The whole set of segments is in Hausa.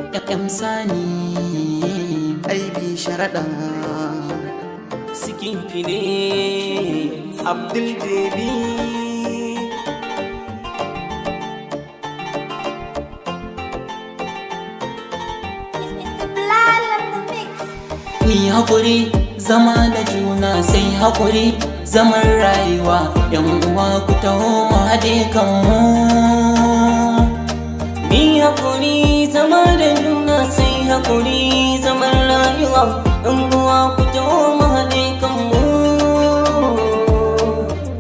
Sani aibi sharaɗa Sikin fine Abdul Baby Ni haƙuri zama da juna sai haƙuri zaman rayuwa yan uwa ku taho mu haɗe kanmu. Ni haƙuri zama da juna sai haƙuri zaman rayuwa yan uwa ku taho mu haɗe kanmu.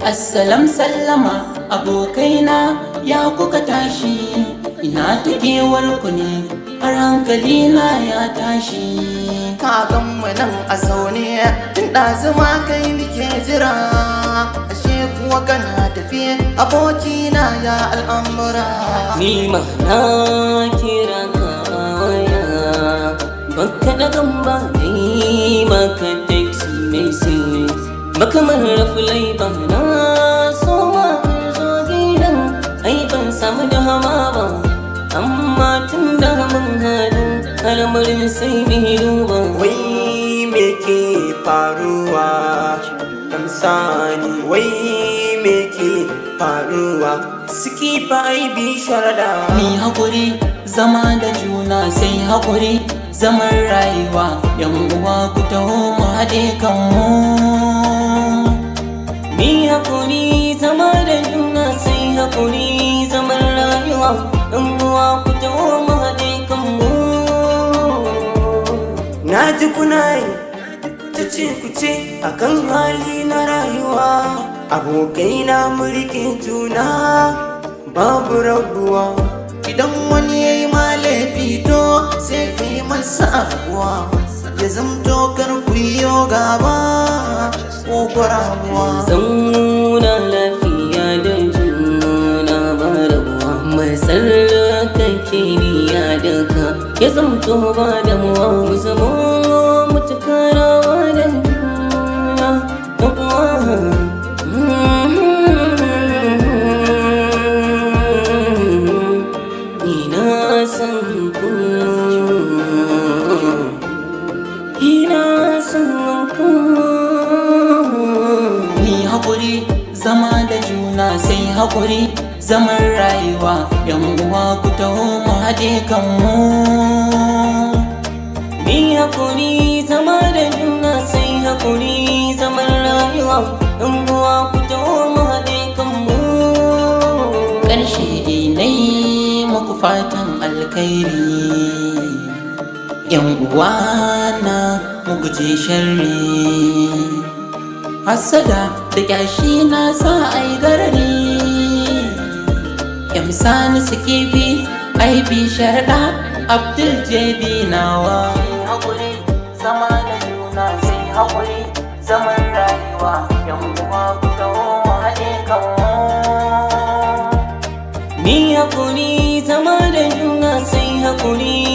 Assalam sallama abokaina ya kuka tashi ina ta kewar ku ne har hankalina ya tashi. Ka gan mu nan a zaune tun ɗazuma kai nike jira, ashe kuwa kana tafiye abokina ya al'amura. Ni ma na kira ka waya baka da gamba ni maka text message baka marafulai ba na so ma zo gidan ai ban samu dama ba, amma tun da mun haɗu al'amarin sai mai duba. Wai me ke faruwa ɗan Sani, wai me ke faruwa suki fa aibi sharaɗa. Ni haƙuri zama da juna sai haƙuri zaman rayuwa yan uwa ku taho mu haɗe kanmu. Ni haƙuri zama da juna sai haƙuri zaman rayuwa yan uwa ku taho mu haɗe kanmu. Na ji kuna yi ta ce ku ce a kan hali na rayuwa, abokai na mulkin juna babu rabuwa. Idan wani ya yi ma laifi to sai ka yi masa abuwa, ya zamto kar ku yi gaba ko gwaramuwa. Zauna lafiya da juna ba rabuwa, mai tsarkake niyya daga ya zamto ba damuwa, mu zama mutukarawa da juna ina son ku, ina son ku. Ni haƙuri zama da juna sai haƙuri zaman rayuwa yan uwa ku taho mu haɗe kanmu. Ni haƙuri zama da juna sai haƙuri zaman rayuwa yan uwa ku taho mu haɗe kanmu. Ƙarshe nai muku fatan alkhairi yan uwa na mu guje sharri, hassada da ƙyashi na sa ai garari. Sani Sikifi aibi sharaɗa Abdul JB nawa. Haƙuri zama da juna sai haƙuri zaman rayuwa yan uwa ku taho mu haɗe kanmu. Ni haƙuri zama da juna sai haƙuri